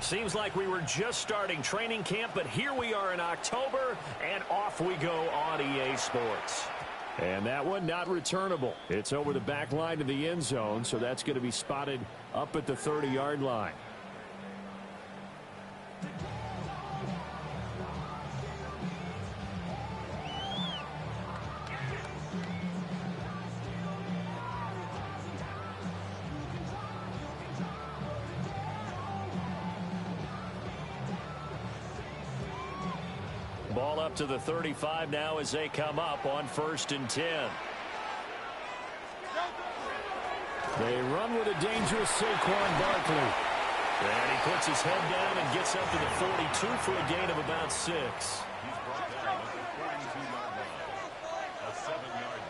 Seems like we were just starting training camp, but here we are in October, and off we go on EA Sports. And that one not returnable. It's over the back line of the end zone, so that's going to be spotted up at the 30-yard line. Ball up to the 35 now as they come up on 1st and 10. They run with a dangerous Saquon Barkley. And he puts his head down and gets up to the 42 for a gain of about 6.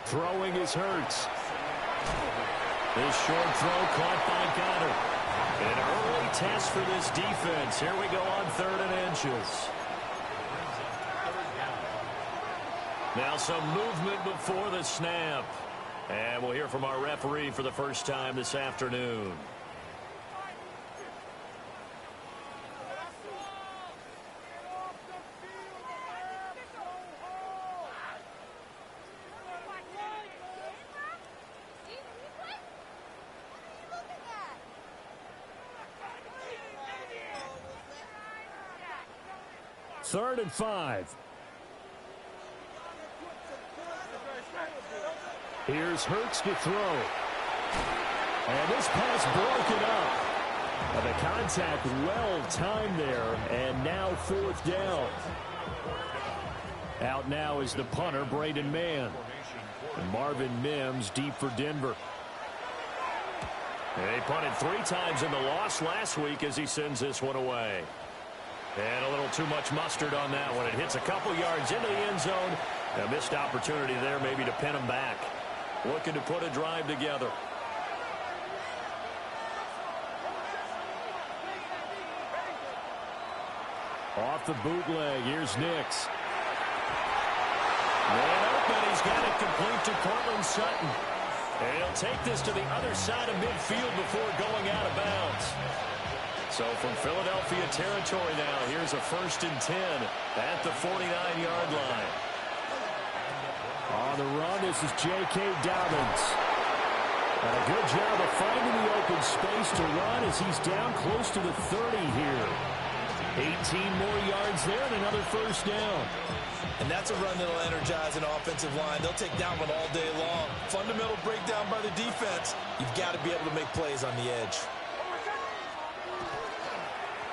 Throwing is Hurts. This short throw caught by Goddard. An early test for this defense. Here we go on 3rd and inches. Now some movement before the snap. And we'll hear from our referee for the first time this afternoon. Third and 5. Here's Hurts to throw. And this pass broken up. And the contact well timed there. And now 4th down. Out now is the punter, Braden Mann. And Marvin Mims deep for Denver. And they punted 3 times in the loss last week as he sends this one away. And a little too much mustard on that one. It hits a couple yards into the end zone. A missed opportunity there maybe to pin him back. Looking to put a drive together. Off the bootleg, here's Nix. And open, he's got it complete to Courtland Sutton. And he'll take this to the other side of midfield before going out of bounds. So from Philadelphia territory now, here's a 1st and 10 at the 49-yard line. On the run, this is J.K. Dobbins. And a good job of finding the open space to run as he's down close to the 30 here. 18 more yards there and another 1st down. And that's a run that'll energize an offensive line. They'll take down one all day long. Fundamental breakdown by the defense. You've got to be able to make plays on the edge.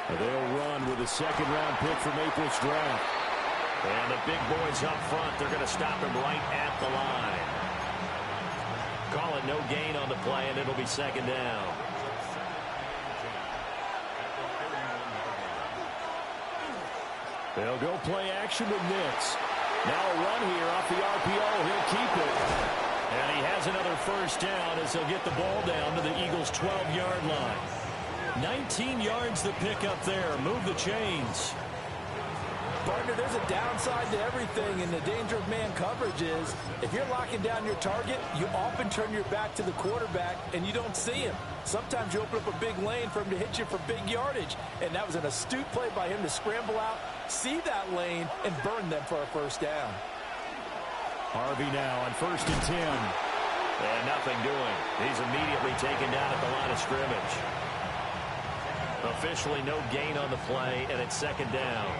They'll run with a 2nd-round pick from April's draft. And the big boys up front, they're going to stop him right at the line. Call it no gain on the play, and it'll be 2nd down. They'll go play action with Nix. Now a run here off the RPO. He'll keep it. And he has another 1st down as they'll get the ball down to the Eagles' 12-yard line. 19 yards the pick up there. Move the chains. Partner, there's a downside to everything, and the danger of man coverage is if you're locking down your target, you often turn your back to the quarterback and you don't see him. Sometimes you open up a big lane for him to hit you for big yardage, and that was an astute play by him to scramble out, see that lane, and burn them for a 1st down. Harvey now on 1st and 10. And nothing doing. He's immediately taken down at the line of scrimmage. Officially no gain on the play, and it's 2nd down.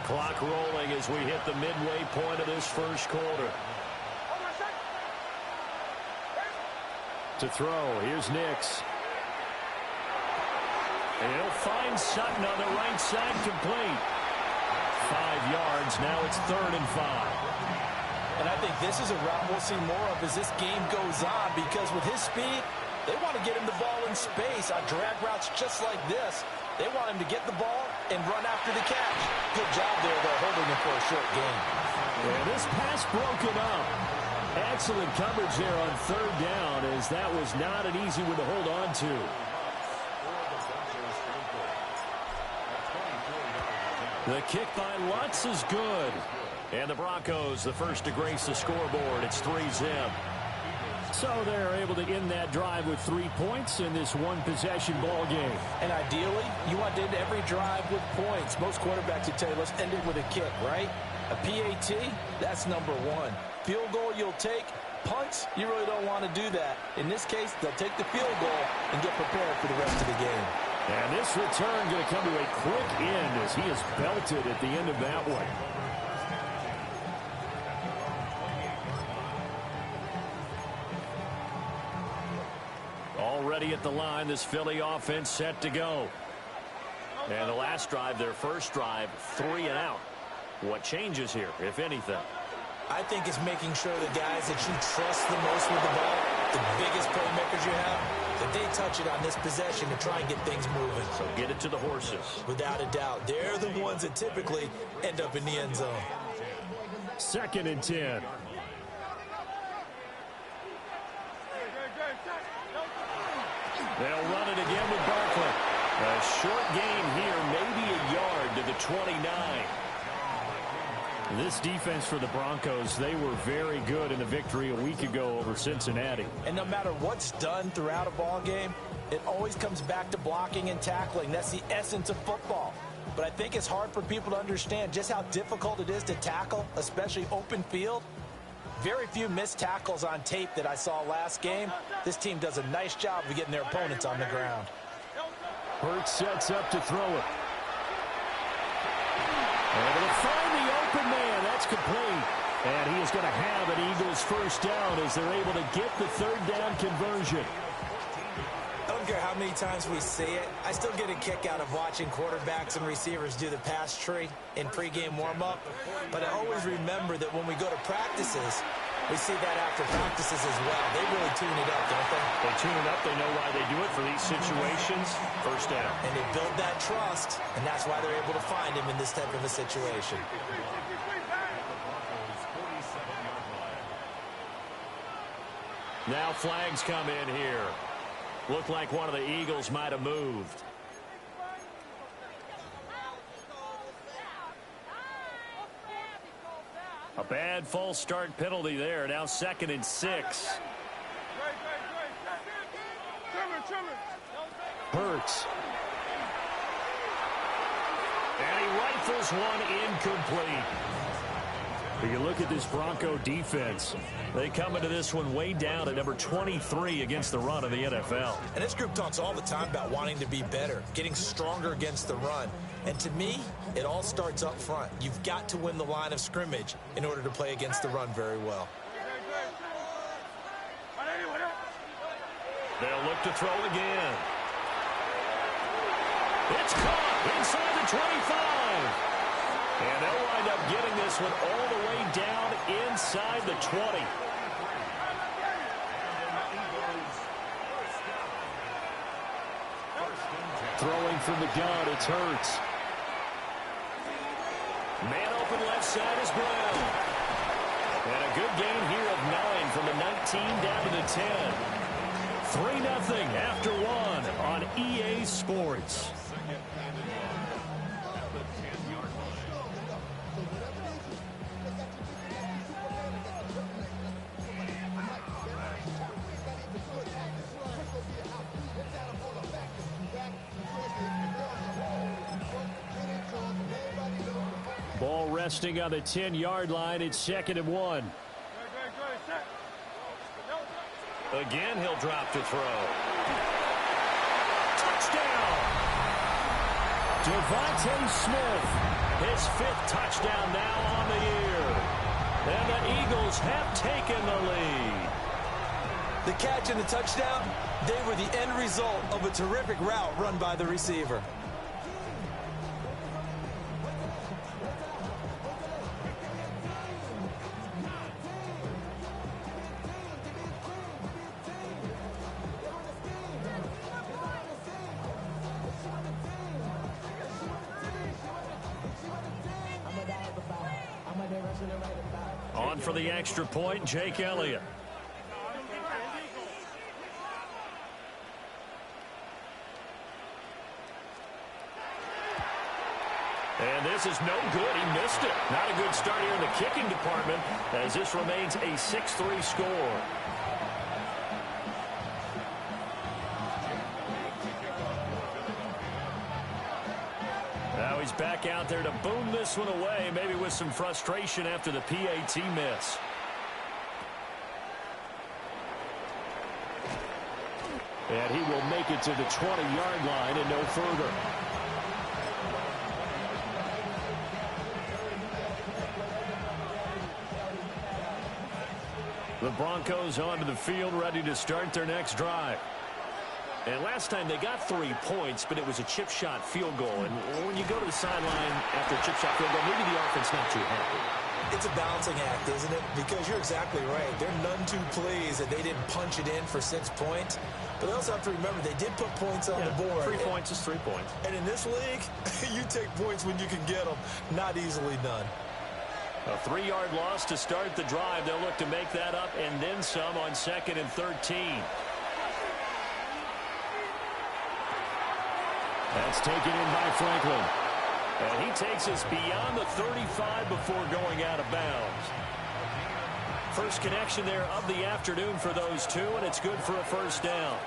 Clock rolling as we hit the midway point of this 1st quarter. To throw, here's Nix. And he'll find Sutton on the right side complete. 5 yards, now it's 3rd and 5. And I think this is a route we'll see more of as this game goes on, because with his speed, they want to get him the ball in space on drag routes just like this. They want him to get the ball and run after the catch. Good job there, though, holding him for a short gain. And this pass broken up. Excellent coverage there on 3rd down, as that was not an easy one to hold on to. The kick by Lutz is good. And the Broncos, the first to grace the scoreboard. It's 3-zip. So they're able to end that drive with 3 points in this one-possession ball game. And ideally, you want to end every drive with points. Most quarterbacks would tell you, let's end it with a kick, right? A PAT, that's number one. Field goal you'll take. Punts, you really don't want to do that. In this case, they'll take the field goal and get prepared for the rest of the game. And this return going to come to a quick end as he is belted at the end of that one. Already at the line, this Philly offense set to go. And the last drive, their first drive, 3 and out. What changes here, if anything? I think it's making sure the guys that you trust the most with the ball, the biggest playmakers you have, that they touch it on this possession to try and get things moving. So get it to the horses. Without a doubt. They're the ones that typically end up in the end zone. 2nd and 10. They'll run it again with Barkley. A short gain here, maybe a yard to the 29. This defense for the Broncos, they were very good in the victory a week ago over Cincinnati. And no matter what's done throughout a ball game, it always comes back to blocking and tackling. That's the essence of football. But I think it's hard for people to understand just how difficult it is to tackle, especially open field. Very few missed tackles on tape that I saw last game. This team does a nice job of getting their opponents on the ground. Hurts sets up to throw it. Able to find the open man. That's complete. And he is going to have an Eagles first down as they're able to get the 3rd down conversion. I don't care how many times we see it. I still get a kick out of watching quarterbacks and receivers do the pass tree in pregame warm-up. But I always remember that when we go to practices, we see that after practices as well. They really tune it up, don't they? They tune it up. They know why they do it for these situations. First down. And they build that trust, and that's why they're able to find him in this type of a situation. Now flags come in here. Looked like one of the Eagles might have moved. A bad false start penalty there. Now 2nd and 6. Hurts. And he rifles one incomplete. You look at this Bronco defense. They come into this one way down at number 23 against the run of the NFL. And this group talks all the time about wanting to be better, getting stronger against the run. And to me, it all starts up front. You've got to win the line of scrimmage in order to play against the run very well. They'll look to throw again. It's caught inside the 25. And they'll wind up getting this one all the way down inside the 20. Throwing from the gun, it's Hurts. Man open left side is Brown. And a good gain here of 9 from the 19 down to the 10. 3-0 after 1 on EA Sports. Ball resting on the 10-yard line. It's 2nd and 1. Again, he'll drop to throw. Touchdown! Devontae Smith, his 5th touchdown now on the year. And the Eagles have taken the lead. The catch and the touchdown, they were the end result of a terrific route run by the receiver. On for the extra point, Jake Elliott. And this is no good. He missed it. Not a good start here in the kicking department as this remains a 6-3 score. he's back out there to boom this one away, maybe with some frustration after the PAT miss. And he will make it to the 20-yard line and no further. The Broncos onto the field, ready to start their next drive. And last time they got 3 points, but it was a chip shot field goal. And when you go to the sideline after a chip shot field goal, maybe the offense not too happy. It's a balancing act, isn't it? Because you're exactly right. They're none too pleased that they didn't punch it in for 6 points. But they also have to remember they did put points on the board. 3 points is 3 points. And in this league, you take points when you can get them. Not easily done. A 3-yard loss to start the drive. They'll look to make that up and then some on 2nd and 13. That's taken in by Franklin. And he takes us beyond the 35 before going out of bounds. First connection there of the afternoon for those two, and it's good for a first down.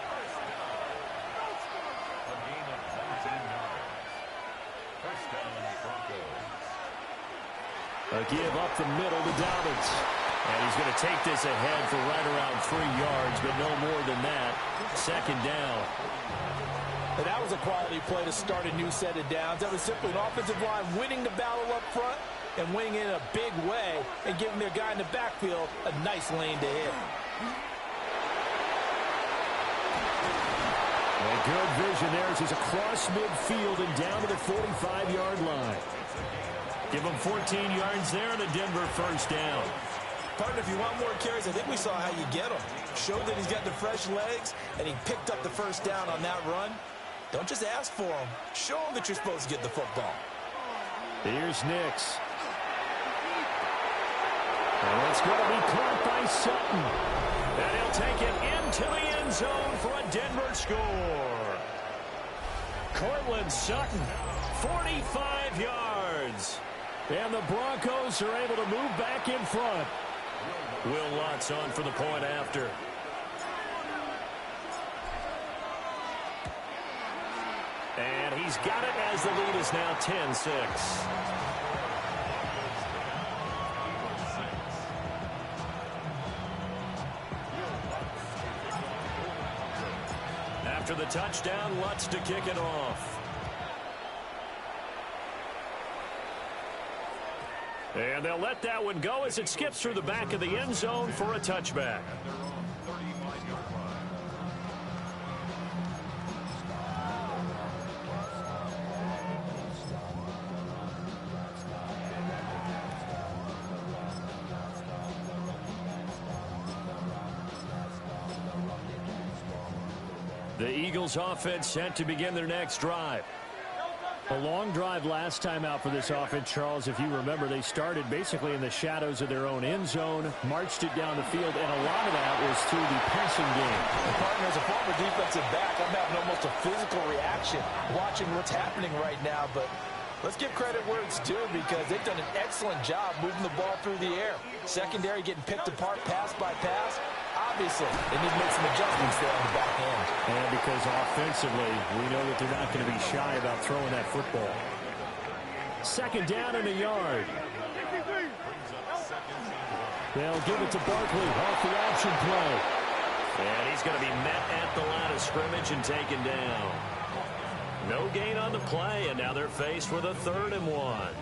A give up the middle to Dobbins. And he's going to take this ahead for right around 3 yards, but no more than that. 2nd down. And that was a quality play to start a new set of downs. That was simply an offensive line winning the battle up front and winning in a big way and giving their guy in the backfield a nice lane to hit. And good vision there as he's across midfield and down to the 45-yard line. Give him 14 yards there and a Denver first down. Partner, if you want more carries, I think we saw how you get them. Showed that he's got the fresh legs, and he picked up the first down on that run. Don't just ask for him. Show him that you're supposed to get the football. Here's Nix. And it's going to be caught by Sutton. And he'll take it into the end zone for a Denver score. Cortland Sutton, 45 yards. And the Broncos are able to move back in front. Will Lutz on for the point after. And he's got it as the lead is now 10-6. After the touchdown, Lutz to kick it off. And they'll let that one go as it skips through the back of the end zone for a touchback. The Eagles offense set to begin their next drive. A long drive last time out for this offense, Charles. If you remember, they started basically in the shadows of their own end zone, marched it down the field, and a lot of that was through the passing game. Partner, as a former defensive back, I'm having almost a physical reaction watching what's happening right now, but let's give credit where it's due because they've done an excellent job moving the ball through the air. Secondary getting picked apart pass by pass. Obviously, they need to make some adjustments there on the back end. And because offensively, we know that they're not going to be shy about throwing that football. 2nd down and a yard. They'll give it to Barkley off the option play. And he's going to be met at the line of scrimmage and taken down. No gain on the play, and now they're faced with a 3rd and 1.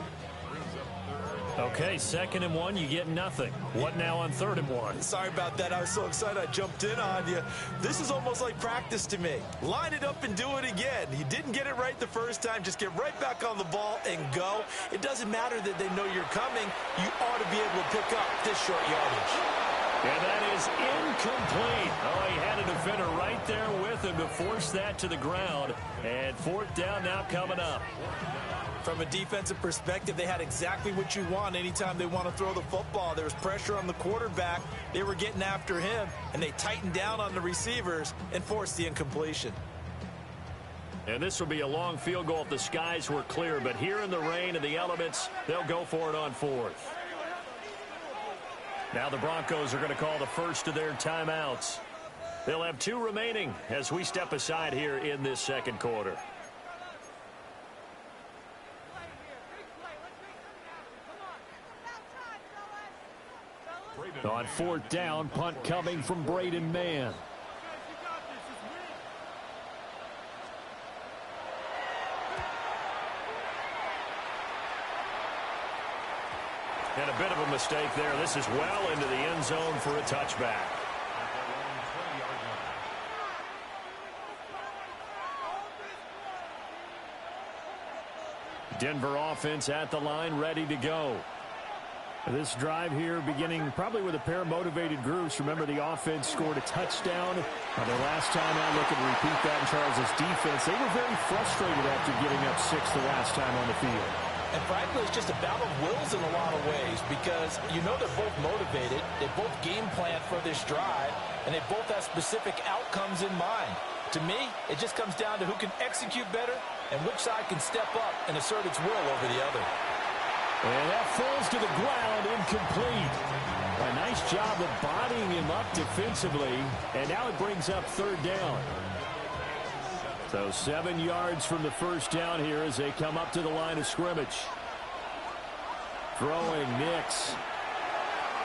Okay, 2nd and 1, you get nothing. What now on 3rd and 1? Sorry about that. I was so excited I jumped in on you. This is almost like practice to me. Line it up and do it again. You didn't get it right the first time. Just get right back on the ball and go. It doesn't matter that they know you're coming. You ought to be able to pick up this short yardage. And that is incomplete. Oh, he had a defender right there with him to force that to the ground. And 4th down now coming up. From a defensive perspective, they had exactly what you want anytime they want to throw the football. There was pressure on the quarterback. They were getting after him, and they tightened down on the receivers and forced the incompletion. And this will be a long field goal if the skies were clear, but here in the rain and the elements, they'll go for it on 4th. Now the Broncos are going to call the first of their timeouts. They'll have 2 remaining as we step aside here in this 2nd quarter. On fourth down, punt coming from Braden Mann. And a bit of a mistake there. This is well into the end zone for a touchback. Denver offense at the line, ready to go. This drive here beginning probably with a pair of motivated groups. Remember, the offense scored a touchdown. Their last time out, looking to repeat that in Charles' defense. They were very frustrated after giving up 6 the last time on the field. And frankly, it's just a battle of wills in a lot of ways because you know they're both motivated. They both game plan for this drive, and they both have specific outcomes in mind. To me, it just comes down to who can execute better and which side can step up and assert its will over the other. And that falls to the ground, incomplete. A nice job of bodying him up defensively, and now it brings up third down. So 7 yards from the first down here as they come up to the line of scrimmage. Throwing Nix.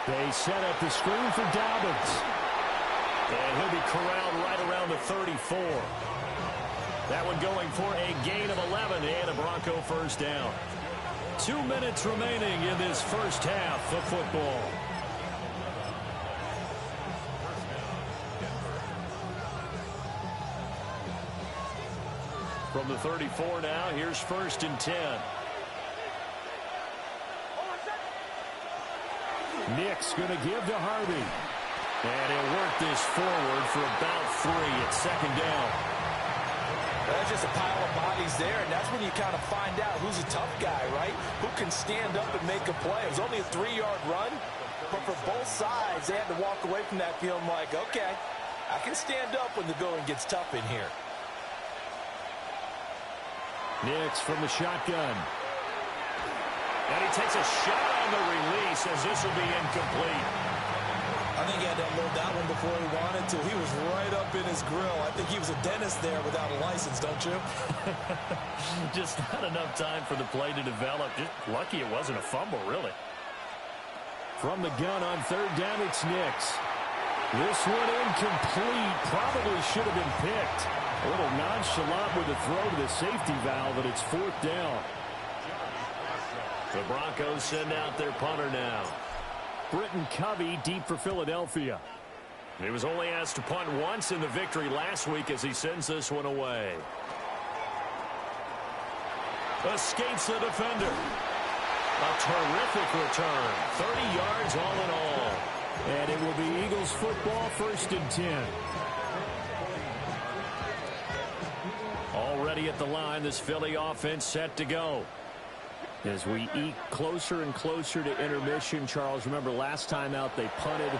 They set up the screen for Dobbins. And he'll be corralled right around the 34. That one going for a gain of 11 and a Bronco first down. 2 minutes remaining in this first half of football. From the 34 now, here's 1st and 10. Nix going to give to Harvey. And he'll work this forward for about 3 at 2nd down. That's just a pile of bodies there, and that's when you kind of find out who's a tough guy, right? Who can stand up and make a play. It was only a 3-yard run, but for both sides, they had to walk away from that feeling like, okay, I can stand up when the going gets tough in here. Nix from the shotgun. And he takes a shot on the release as this will be incomplete. I think he had to unload that one before he wanted to. He was right up in his grill. I think he was a dentist there without a license, don't you? Just not enough time for the play to develop. Just lucky it wasn't a fumble, really. From the gun on third down, it's Nix. This one incomplete. Probably should have been picked. A little nonchalant with the throw to the safety valve, but it's 4th down. The Broncos send out their punter now. Britton Covey deep for Philadelphia. He was only asked to punt once in the victory last week as he sends this one away. Escapes the defender. A terrific return. 30 yards all in all. And it will be Eagles football, 1st and 10. Already at the line, this Philly offense set to go. As we eke closer and closer to intermission, Charles, remember last time out they punted.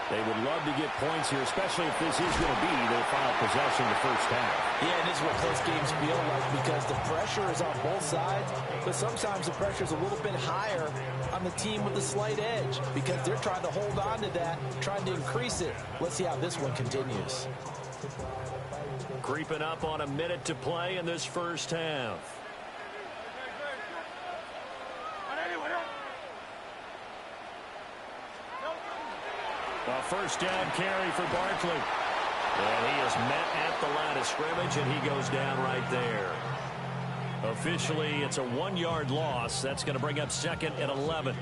They would love to get points here, especially if this is going to be their final possession the first half. Yeah, and this is what close games feel like because the pressure is on both sides, but sometimes the pressure is a little bit higher on the team with the slight edge because they're trying to hold on to that, trying to increase it. Let's see how this one continues. Creeping up on a minute to play in this first half. A first down carry for Barkley. And he is met at the line of scrimmage, and he goes down right there. Officially, it's a 1-yard loss. That's going to bring up 2nd and 11.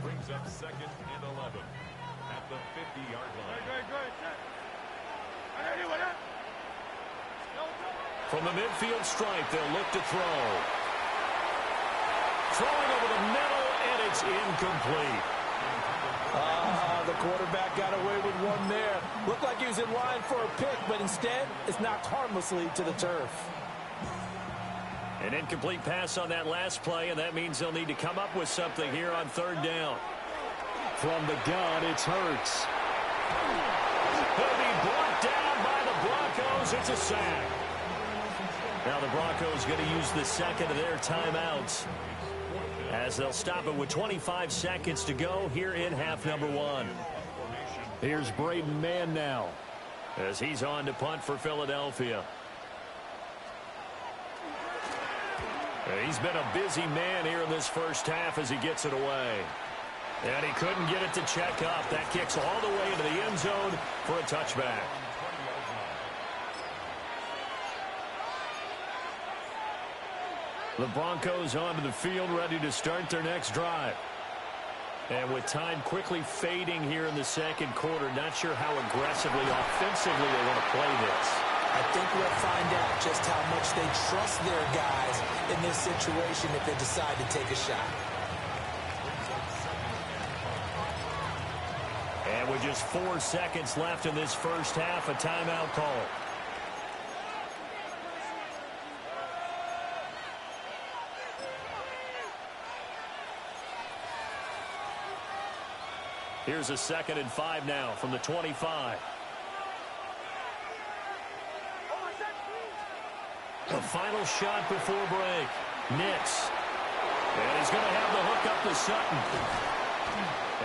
Brings up 2nd and 11 at the 50-yard line. From the midfield stripe, they'll look to throw. Throwing over the middle, and it's incomplete. The quarterback got away with one there. Looked like he was in line for a pick, but instead, it's knocked harmlessly to the turf. An incomplete pass on that last play, and that means they'll need to come up with something here on 3rd down. From the gun, it's Hurts. He'll be brought down by the Broncos. It's a sack. Now the Broncos going to use the second of their timeouts as they'll stop it with 25 seconds to go here in half number 1. Here's Braden Mann now as he's on to punt for Philadelphia. He's been a busy man here in this first half as he gets it away. And he couldn't get it to check up. That kicks all the way into the end zone for a touchback. The Broncos onto the field, ready to start their next drive. And with time quickly fading here in the second quarter, not sure how aggressively, offensively they want to play this. I think we'll find out just how much they trust their guys in this situation if they decide to take a shot. And with just 4 seconds left in this first half, a timeout call. Here's a 2nd and 5 now from the 25. The final shot before break. Nix. And he's going to have the hook up to Sutton.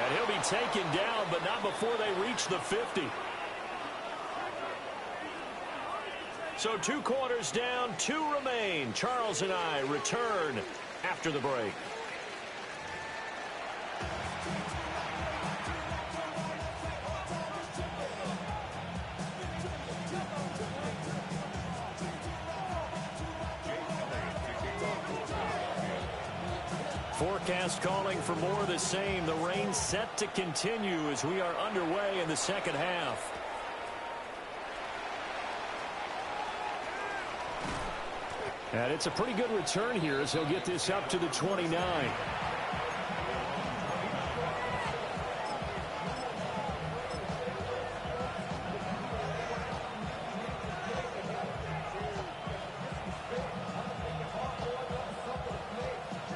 And he'll be taken down, but not before they reach the 50. So 2 quarters down, 2 remain. Charles and I return after the break. Forecast calling for more of the same. The rain set to continue as we are underway in the second half. And it's a pretty good return here as he'll get this up to the 29.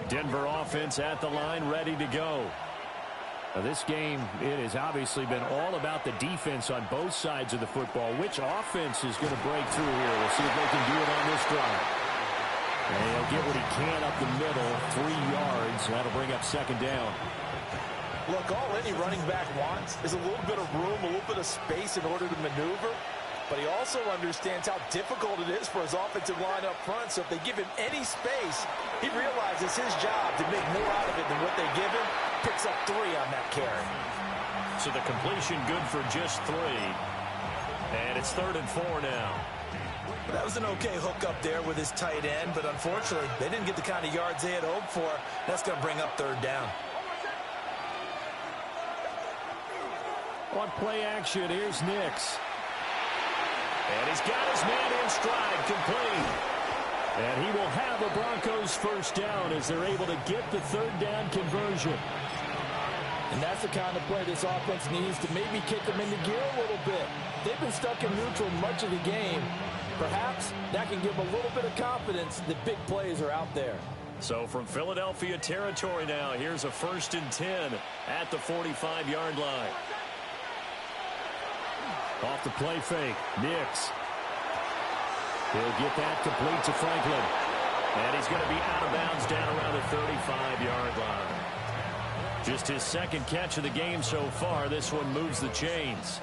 Denver offense at the line, ready to go. Now this game, it has obviously been all about the defense on both sides of the football. Which offense is going to break through here? We'll see if they can do it on this drive. And he'll get what he can up the middle, 3 yards. That'll bring up 2nd down. Look, all any running back wants is a little bit of room, a little bit of space in order to maneuver. But he also understands how difficult it is for his offensive line up front. So if they give him any space, he realizes his job to make more out of it than what they give him. Picks up 3 on that carry. So the completion good for just 3. And it's 3rd and 4 now. That was an okay hook up there with his tight end, but unfortunately, they didn't get the kind of yards they had hoped for. That's going to bring up 3rd down. On play action, here's Nix. And he's got his man in stride, complete. And he will have a Broncos 1st down as they're able to get the 3rd down conversion. And that's the kind of play this offense needs to maybe kick them into gear a little bit. They've been stuck in neutral much of the game. Perhaps that can give them a little bit of confidence that big plays are out there. So from Philadelphia territory now, here's a 1st and 10 at the 45-yard line. Off the play fake, Nix. He'll get that complete to Franklin. And he's going to be out of bounds down around the 35-yard line. Just his 2nd catch of the game so far. This one moves the chains.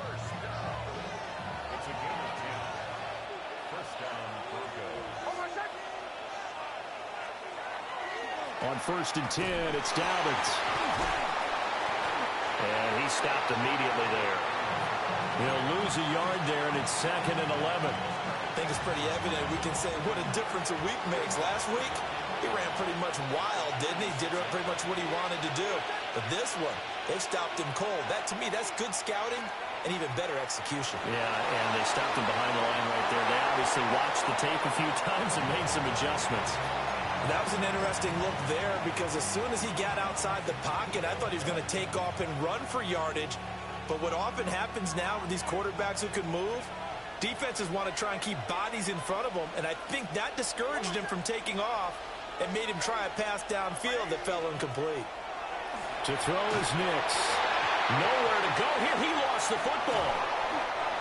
On 1st and 10, it's Dobbins. And he stopped immediately there. He'll lose a yard there, and it's 2nd and 11. I think it's pretty evident we can say what a difference a week makes. Last week, he ran pretty much wild, didn't he? Did pretty much what he wanted to do. But this one, they stopped him cold. That, to me, that's good scouting and even better execution. Yeah, and they stopped him behind the line right there. They obviously watched the tape a few times and made some adjustments. That was an interesting look there because as soon as he got outside the pocket, I thought he was going to take off and run for yardage. But what often happens now with these quarterbacks who can move, defenses want to try and keep bodies in front of them, and I think that discouraged him from taking off and made him try a pass downfield that fell incomplete. To throw is Nix. Nowhere to go here. He lost the football.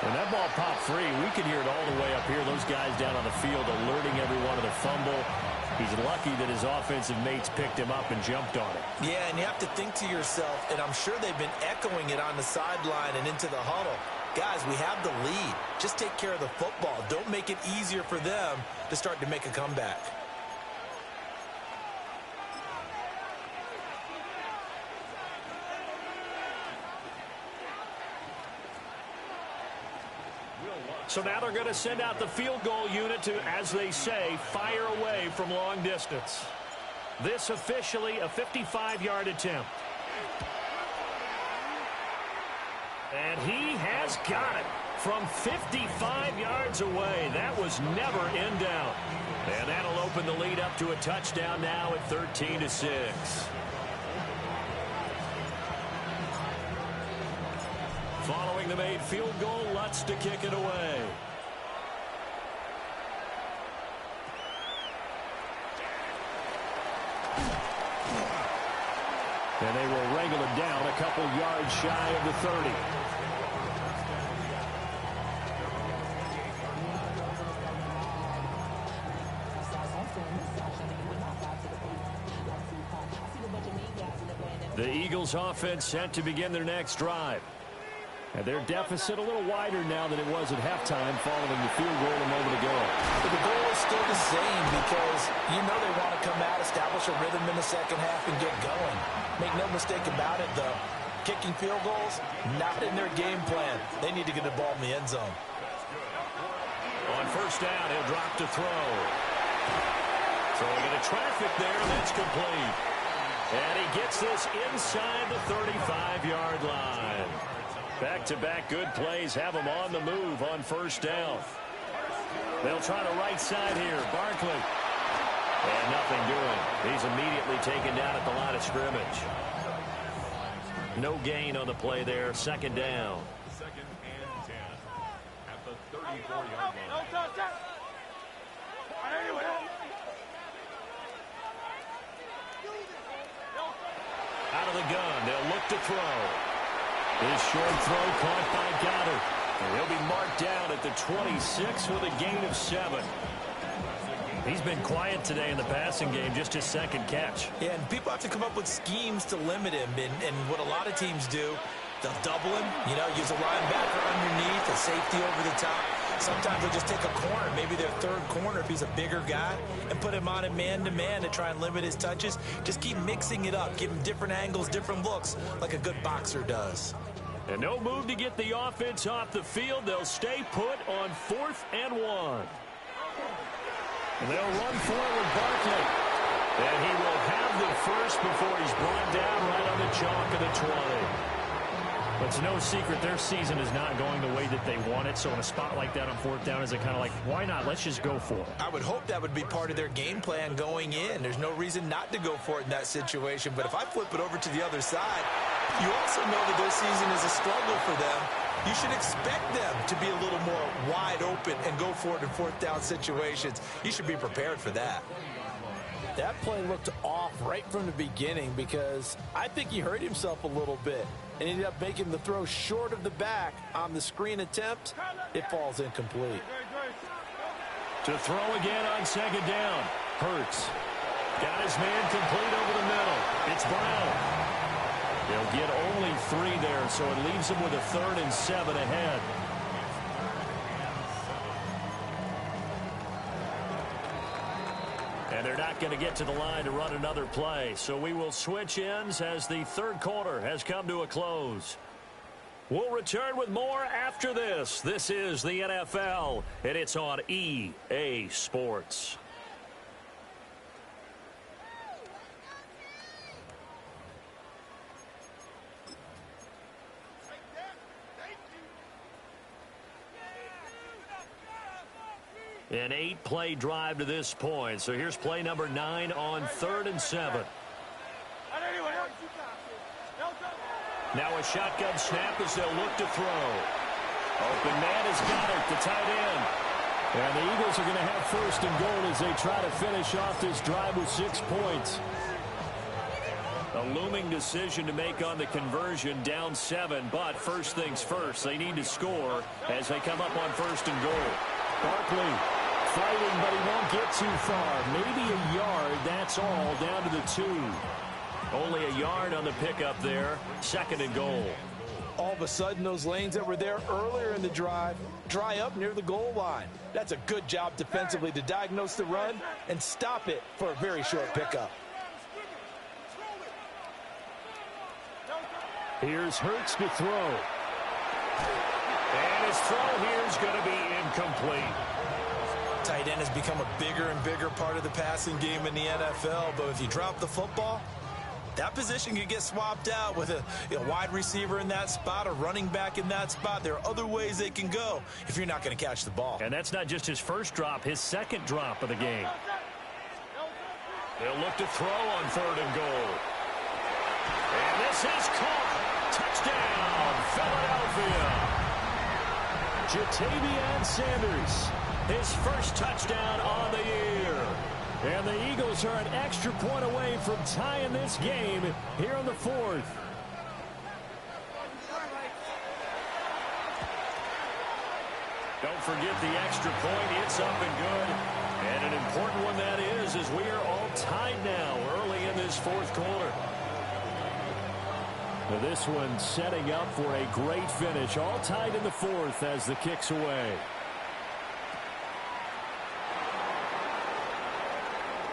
And that ball popped free. We can hear it all the way up here. Those guys down on the field alerting everyone of the fumble. He's lucky that his offensive mates picked him up and jumped on it. Yeah, and you have to think to yourself, and I'm sure they've been echoing it on the sideline and into the huddle. Guys, we have the lead. Just take care of the football. Don't make it easier for them to start to make a comeback. So now they're going to send out the field goal unit to, as they say, fire away from long distance. This officially a 55-yard attempt. And he has got it from 55 yards away. That was never in doubt. And that'll open the lead up to a touchdown now at 13-6. Following the made field goal, Lutz to kick it away. And they will wrangle it down a couple yards shy of the 30. The Eagles offense set to begin their next drive. And their deficit a little wider now than it was at halftime following the field goal a moment ago. But the goal is still the same because you know they want to come out, establish a rhythm in the second half, and get going. Make no mistake about it, though. Kicking field goals, not in their game plan. They need to get the ball in the end zone. On first down, he'll drop to throw. Throwing into traffic there, and that's complete. And he gets this inside the 35-yard line. Back-to-back good plays have him on the move on first down. They'll try the right side here. Barkley. And nothing doing. He's immediately taken down at the line of scrimmage. No gain on the play there. Second down. Second and 10 at the 34-yard line. Out of the gun. They'll look to throw. His short throw caught by Goddard. And he'll be marked down at the 26 with a gain of 7. He's been quiet today in the passing game, just his second catch. Yeah, and people have to come up with schemes to limit him. And what a lot of teams do, they'll double him, use a linebacker underneath, a safety over the top. Sometimes they'll just take a corner, maybe their third corner if he's a bigger guy, and put him on a man-to-man to try and limit his touches. Just keep mixing it up, give him different angles, different looks, like a good boxer does. And no move to get the offense off the field. They'll stay put on 4th and 1. And they'll run forward Barkley. And he will have the first before he's brought down right on the chalk of the 20. But it's no secret their season is not going the way that they want it. So in a spot like that on 4th down, is it kind of like, why not? Let's just go for it. I would hope that would be part of their game plan going in. There's no reason not to go for it in that situation. But if I flip it over to the other side, you also know that their season is a struggle for them. You should expect them to be a little more wide open and go for it in 4th down situations. You should be prepared for that. That play looked off right from the beginning because I think he hurt himself a little bit and ended up making the throw short of the back on the screen attempt. It falls incomplete. To throw again on second down. Hurts. Got his man complete over the middle. It's Brown. They'll get only 3 there, so it leaves them with a 3rd and 7 ahead. And they're not going to get to the line to run another play. So we will switch ends as the third quarter has come to a close. We'll return with more after this. This is the NFL, and it's on EA Sports. An 8-play drive to this point. So here's play number 9 on 3rd and 7. Now a shotgun snap as they'll look to throw. Open man has got it, the tight end. And the Eagles are going to have 1st and goal as they try to finish off this drive with 6 points. A looming decision to make on the conversion, down 7. But first things first, they need to score as they come up on 1st and goal. Barkley fighting, but he won't get too far. Maybe a yard, that's all, down to the 2. Only a yard on the pickup there. 2nd and goal. All of a sudden, those lanes that were there earlier in the drive dry up near the goal line. That's a good job defensively to diagnose the run and stop it for a very short pickup. Here's Hurts to throw. And his throw here is going to be incomplete. Tight end has become a bigger and bigger part of the passing game in the NFL, but if you drop the football, that position could get swapped out with a wide receiver in that spot, a running back in that spot. There are other ways they can go if you're not going to catch the ball. And that's not just his first drop, his second drop of the game. They'll look to throw on 3rd and goal. And this is caught. Touchdown, Philadelphia. Ja'Tavion Sanders, his first touchdown on the year. And the Eagles are an extra point away from tying this game here in the 4th. Don't forget the extra point. It's up and good. And an important one that is, as we are all tied now early in this 4th quarter. Now this one setting up for a great finish. All tied in the 4th as the kick's away.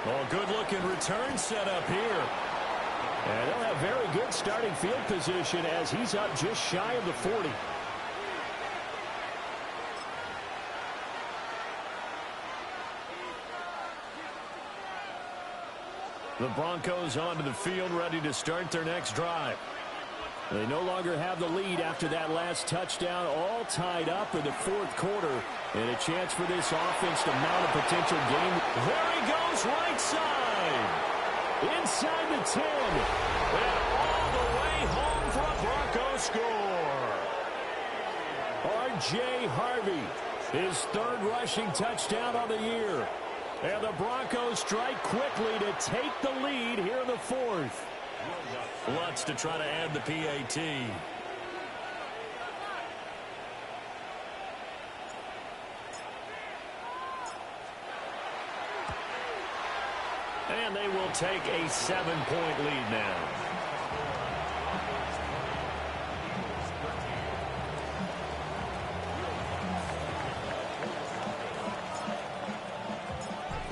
Oh, good-looking return set up here. And they'll have very good starting field position as he's up just shy of the 40. The Broncos onto the field, ready to start their next drive. They no longer have the lead after that last touchdown, all tied up in the 4th quarter. And a chance for this offense to mount a potential game. There he goes, right side. Inside the 10. And all the way home for a Bronco score. R.J. Harvey, his 3rd rushing touchdown on the year. And the Broncos strike quickly to take the lead here in the 4th. Lutz to try to add the PAT. And they will take a 7-point lead now.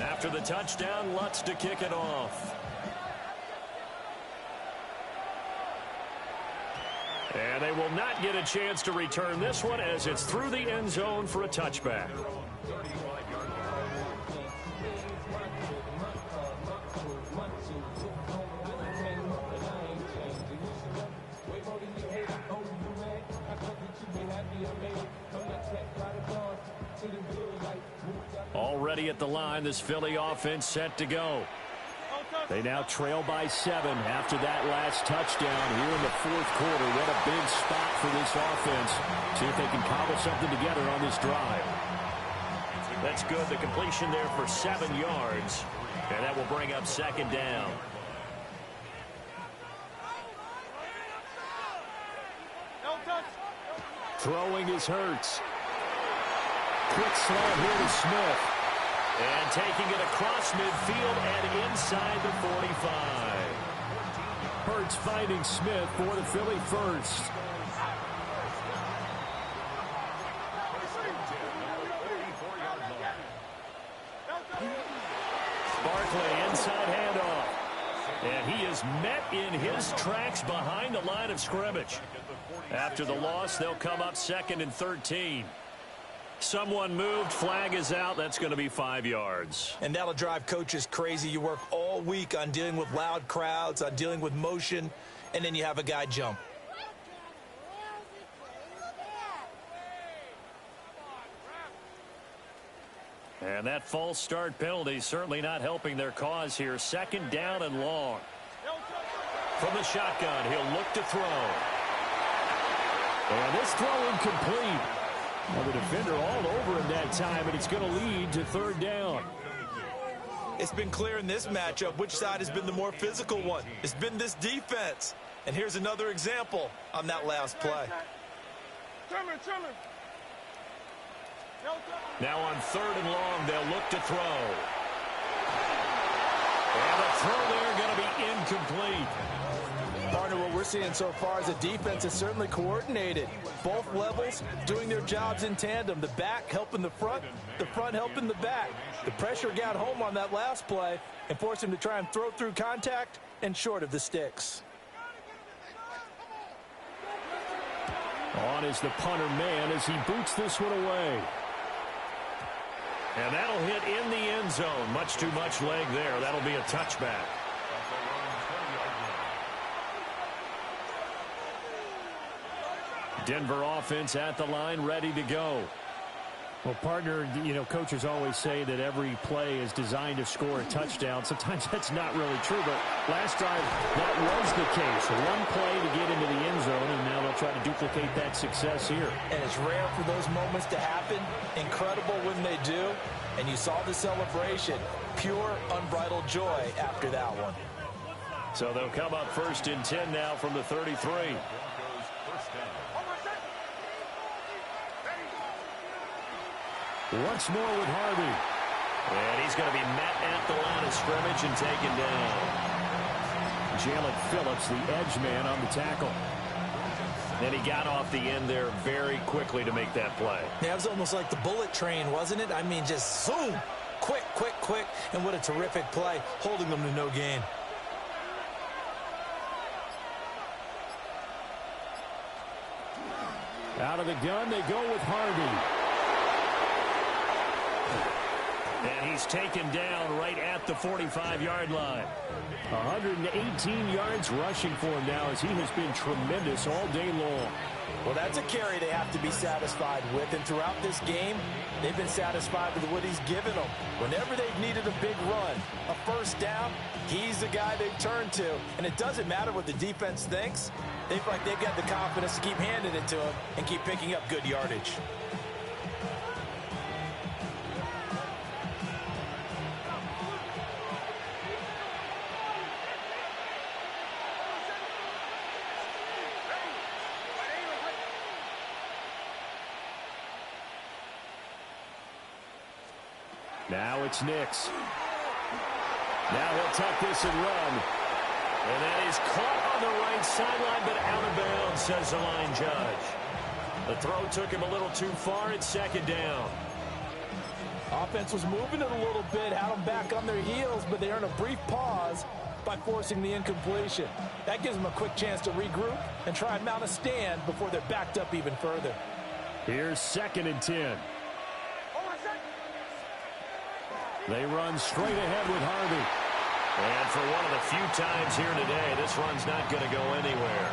After the touchdown, Lutz to kick it off. And they will not get a chance to return this one as it's through the end zone for a touchback. Already at the line, this Philly offense set to go. They now trail by 7 after that last touchdown here in the 4th quarter. What a big spot for this offense. See if they can cobble something together on this drive. That's good. The completion there for 7 yards. And that will bring up 2nd down. Throwing is Hurts. Quick slant here to Smith. And taking it across midfield and inside the 45. Hurts finding Smith for the Philly first. Barkley inside handoff. And he is met in his tracks behind the line of scrimmage. After the loss, they'll come up 2nd and 13. Someone moved, flag is out. That's going to be 5 yards. And that'll drive coaches crazy. You work all week on dealing with loud crowds, on dealing with motion, and then you have a guy jump. And that false start penalty certainly not helping their cause here. 2nd down and long. From the shotgun, he'll look to throw. And this throw incomplete. Well, the defender all over him that time, and it's going to lead to 3rd down. It's been clear in this matchup which side has been the more physical one. It's been this defense. And here's another example on that last play. Now on 3rd and long, they'll look to throw. And the throw there going to be incomplete. Partner, what we're seeing so far is the defense is certainly coordinated. Both levels doing their jobs in tandem. The back helping the front helping the back. The pressure got home on that last play and forced him to try and throw through contact and short of the sticks. On is the punter man as he boots this one away. And that'll hit in the end zone. Much too much leg there. That'll be a touchback. Denver offense at the line, ready to go. Well, partner, coaches always say that every play is designed to score a touchdown. Sometimes that's not really true, but last drive, that was the case. One play to get into the end zone, and now they'll try to duplicate that success here. And it's rare for those moments to happen. Incredible when they do. And you saw the celebration. Pure, unbridled joy after that one. So they'll come up 1st and 10 now from the 33. Once more with Harvey. And he's going to be met at the line of scrimmage and taken down. Jalen Phillips, the edge man on the tackle. And he got off the end there very quickly to make that play. Yeah, it was almost like the bullet train, wasn't it? I mean, just zoom. Quick, quick, quick. And what a terrific play, holding them to no gain. Out of the gun, they go with Harvey. And he's taken down right at the 45-yard line. 118 yards rushing for him now as he has been tremendous all day long. Well, that's a carry they have to be satisfied with. And throughout this game, they've been satisfied with what he's given them. Whenever they've needed a big run, a first down, he's the guy they've turned to. And it doesn't matter what the defense thinks. They've got the confidence to keep handing it to him and keep picking up good yardage. Now it's Nix. Now he'll tuck this and run. And that is caught on the right sideline, but out of bounds, says the line judge. The throw took him a little too far. It's 2nd down. Offense was moving it a little bit, had them back on their heels, but they earned a brief pause by forcing the incompletion. That gives them a quick chance to regroup and try and mount a stand before they're backed up even further. Here's 2nd and 10. They run straight ahead with Harvey. And for one of the few times here today, this run's not going to go anywhere.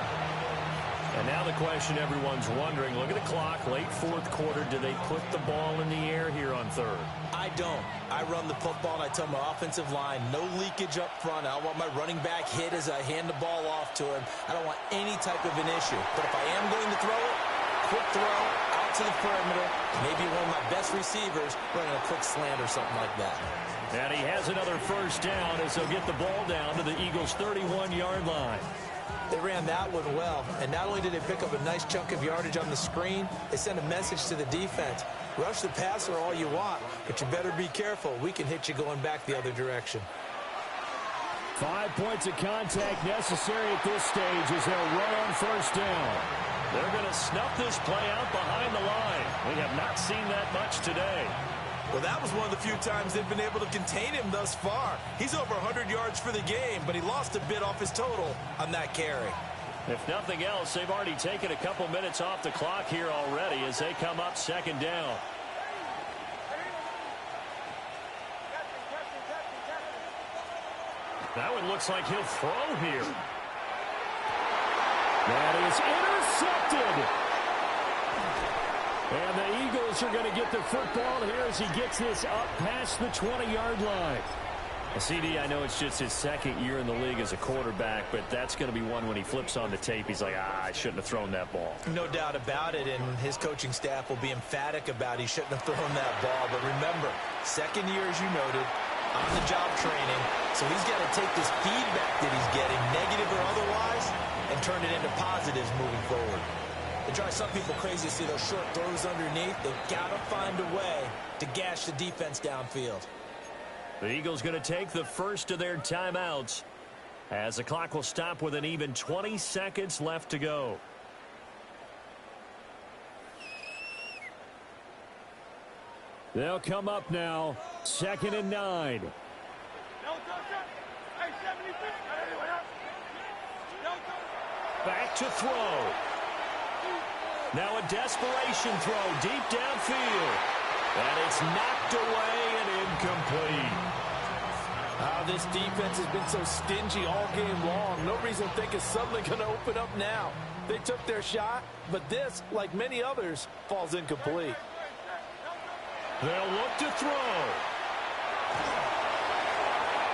And now the question everyone's wondering, look at the clock, late 4th quarter, do they put the ball in the air here on 3rd? I don't. I run the football and I tell my offensive line, no leakage up front. I don't want my running back hit as I hand the ball off to him. I don't want any type of an issue. But if I am going to throw it, quick throw, out to the perimeter, maybe one of my best receivers running a quick slant or something like that. And he has another first down as they'll get the ball down to the Eagles' 31-yard line. They ran that one well, and not only did they pick up a nice chunk of yardage on the screen, they sent a message to the defense. Rush the passer all you want, but you better be careful. We can hit you going back the other direction. 5 points of contact necessary at this stage as they'll run on first down. They're going to snuff this play out behind the line. We have not seen that much today. Well, that was one of the few times they've been able to contain him thus far. He's over 100 yards for the game, but he lost a bit off his total on that carry. If nothing else, they've already taken a couple minutes off the clock here already as they come up 2nd down. That one looks like he'll throw here. That is intercepted. And the Eagles are going to get the football here as he gets this up past the 20-yard line. CD, I know it's just his 2nd year in the league as a quarterback, but that's going to be one when he flips on the tape. He's like, I shouldn't have thrown that ball. No doubt about it, and his coaching staff will be emphatic about he shouldn't have thrown that ball. But remember, 2nd year, as you noted, on-the-job training, so he's got to take this feedback that he's getting, negative or otherwise, and turn it into positives moving forward. It drives some people crazy to see those short throws underneath. They've got to find a way to gash the defense downfield. The Eagles going to take the first of their timeouts as the clock will stop with an even 20 seconds left to go. They'll come up now, 2nd and 9. Back to throw. Now a desperation throw deep downfield. And it's knocked away and incomplete. This defense has been so stingy all game long. No reason to think it's suddenly going to open up now. They took their shot, but this, like many others, falls incomplete. They'll look to throw.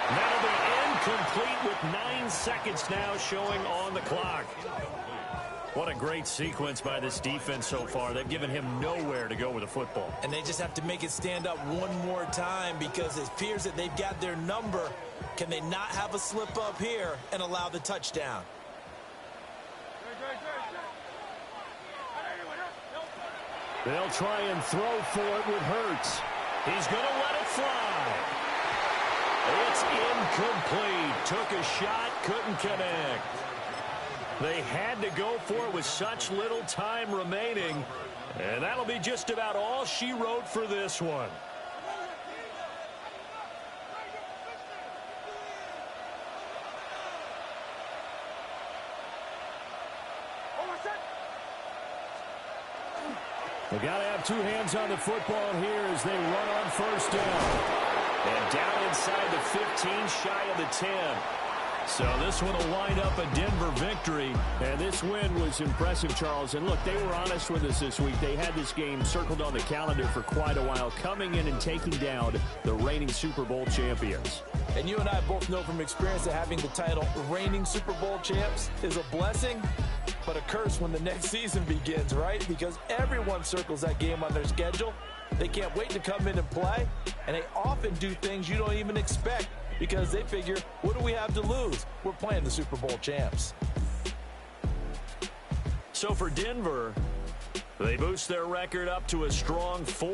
That'll be incomplete with 9 seconds now showing on the clock. What a great sequence by this defense so far. They've given him nowhere to go with the football. And they just have to make it stand up one more time because it appears that they've got their number. Can they not have a slip up here and allow the touchdown? They'll try and throw for it with Hurts. He's going to let it fly. It's incomplete. Took a shot, couldn't connect. They had to go for it with such little time remaining. And that'll be just about all she wrote for this one. They got to have two hands on the football here as they run on first down. And down inside the 15, shy of the 10. So this one will wind up a Denver victory. And this win was impressive, Charles. And look, they were honest with us this week. They had this game circled on the calendar for quite a while, coming in and taking down the reigning Super Bowl champions. And you and I both know from experience that having the title reigning Super Bowl champs is a blessing, but a curse when the next season begins, right? Because everyone circles that game on their schedule. They can't wait to come in and play, and they often do things you don't even expect because they figure, what do we have to lose? We're playing the Super Bowl champs. So for Denver, they boost their record up to a strong 4.